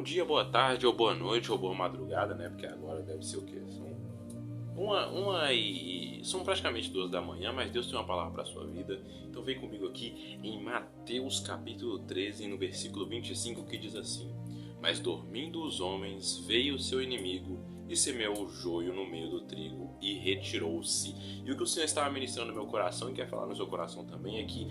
Bom dia, boa tarde, ou boa noite, ou boa madrugada, né? Porque agora deve ser o quê? São praticamente 2 da manhã, mas Deus tem uma palavra para a sua vida. Então vem comigo aqui em Mateus capítulo 13, no versículo 25, que diz assim: Mas dormindo os homens, veio o seu inimigo e semeou o joio no meio do trigo e retirou-se. E o que o Senhor estava ministrando no meu coração e quer falar no seu coração também é que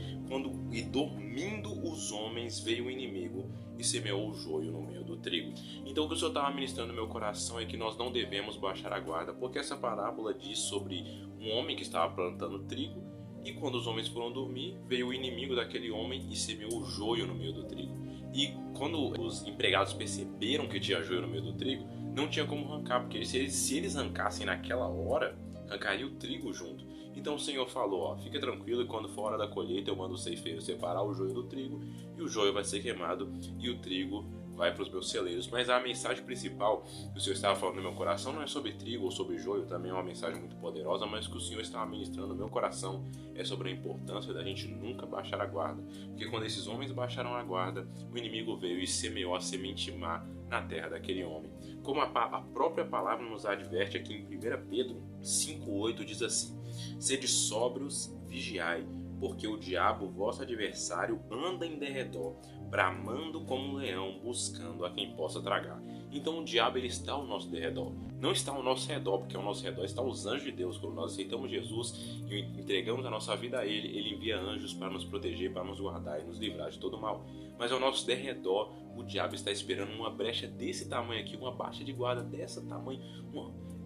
dormindo os homens, veio o inimigo e semeou o joio no meio do trigo. Então o que o Senhor estava ministrando no meu coração é que nós não devemos baixar a guarda, porque essa parábola diz sobre um homem que estava plantando trigo, e quando os homens foram dormir, veio o inimigo daquele homem e semeou o joio no meio do trigo. E quando os empregados perceberam que tinha joio no meio do trigo, não tinha como arrancar, porque se eles arrancassem naquela hora, arrancaria o trigo junto. Então o Senhor falou, fica tranquilo, e quando for a hora da colheita eu mando o ceifeiro separar o joio do trigo, e o joio vai ser queimado e o trigo vai para os meus celeiros. Mas a mensagem principal que o Senhor estava falando no meu coração não é sobre trigo ou sobre joio, também é uma mensagem muito poderosa, mas o que o Senhor estava ministrando no meu coração é sobre a importância da gente nunca baixar a guarda. Porque quando esses homens baixaram a guarda, o inimigo veio e semeou a semente má na terra daquele homem. Como a própria palavra nos adverte aqui em 1 Pedro 5,8 diz assim: Sede sóbrios, vigiai, porque o diabo, vosso adversário, anda em derredor, bramando como um leão, buscando a quem possa tragar. Então o diabo ele está ao nosso derredor. Não está ao nosso redor, porque ao nosso redor estão os anjos de Deus. Quando nós aceitamos Jesus e entregamos a nossa vida a Ele, Ele envia anjos para nos proteger, para nos guardar e nos livrar de todo mal. Mas ao nosso derredor, o diabo está esperando uma brecha desse tamanho aqui, uma baixa de guarda dessa tamanho.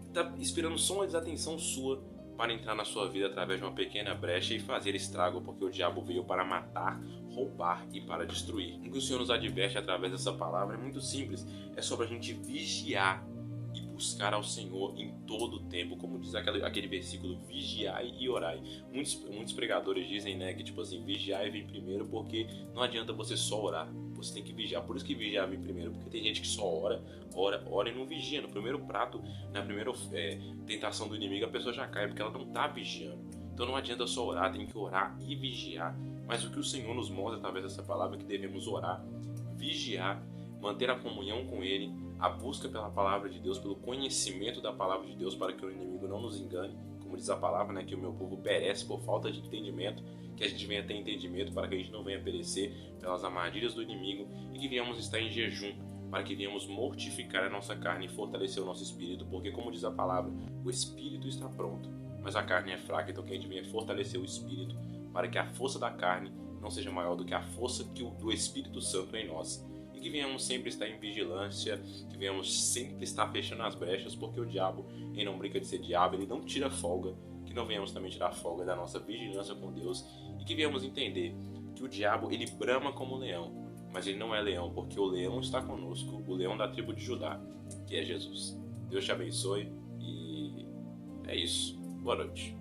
Está esperando só uma desatenção sua para entrar na sua vida através de uma pequena brecha e fazer estrago, porque o diabo veio para matar, roubar e para destruir. O que o Senhor nos adverte através dessa palavra é muito simples, é sobre a gente vigiar e buscar ao Senhor em todo o tempo, como diz aquele versículo, vigiai e orai. Muitos pregadores dizem, né, que tipo assim, vigiar vem primeiro, porque não adianta você só orar, você tem que vigiar. Por isso que vigiar vem primeiro, porque tem gente que só ora e não vigia. No primeiro prato, na primeira tentação do inimigo, a pessoa já cai, porque ela não está vigiando. Então não adianta só orar, tem que orar e vigiar. Mas o que o Senhor nos mostra através dessa palavra é que devemos orar, vigiar, manter a comunhão com Ele, a busca pela palavra de Deus, pelo conhecimento da palavra de Deus, para que o inimigo não nos engane. Como diz a palavra, né, que o meu povo perece por falta de entendimento, que a gente venha ter entendimento para que a gente não venha perecer pelas armadilhas do inimigo, e que venhamos estar em jejum, para que venhamos mortificar a nossa carne e fortalecer o nosso espírito, porque como diz a palavra, o espírito está pronto, mas a carne é fraca. Então que a gente venha fortalecer o espírito, para que a força da carne não seja maior do que a força do Espírito Santo em nós. E que venhamos sempre estar em vigilância, que venhamos sempre estar fechando as brechas, porque o diabo, ele não brinca de ser diabo, ele não tira folga, que não venhamos também tirar folga da nossa vigilância com Deus, e que venhamos entender que o diabo, ele brama como leão, mas ele não é leão, porque o leão está conosco, o leão da tribo de Judá, que é Jesus. Deus te abençoe e é isso. Boa noite.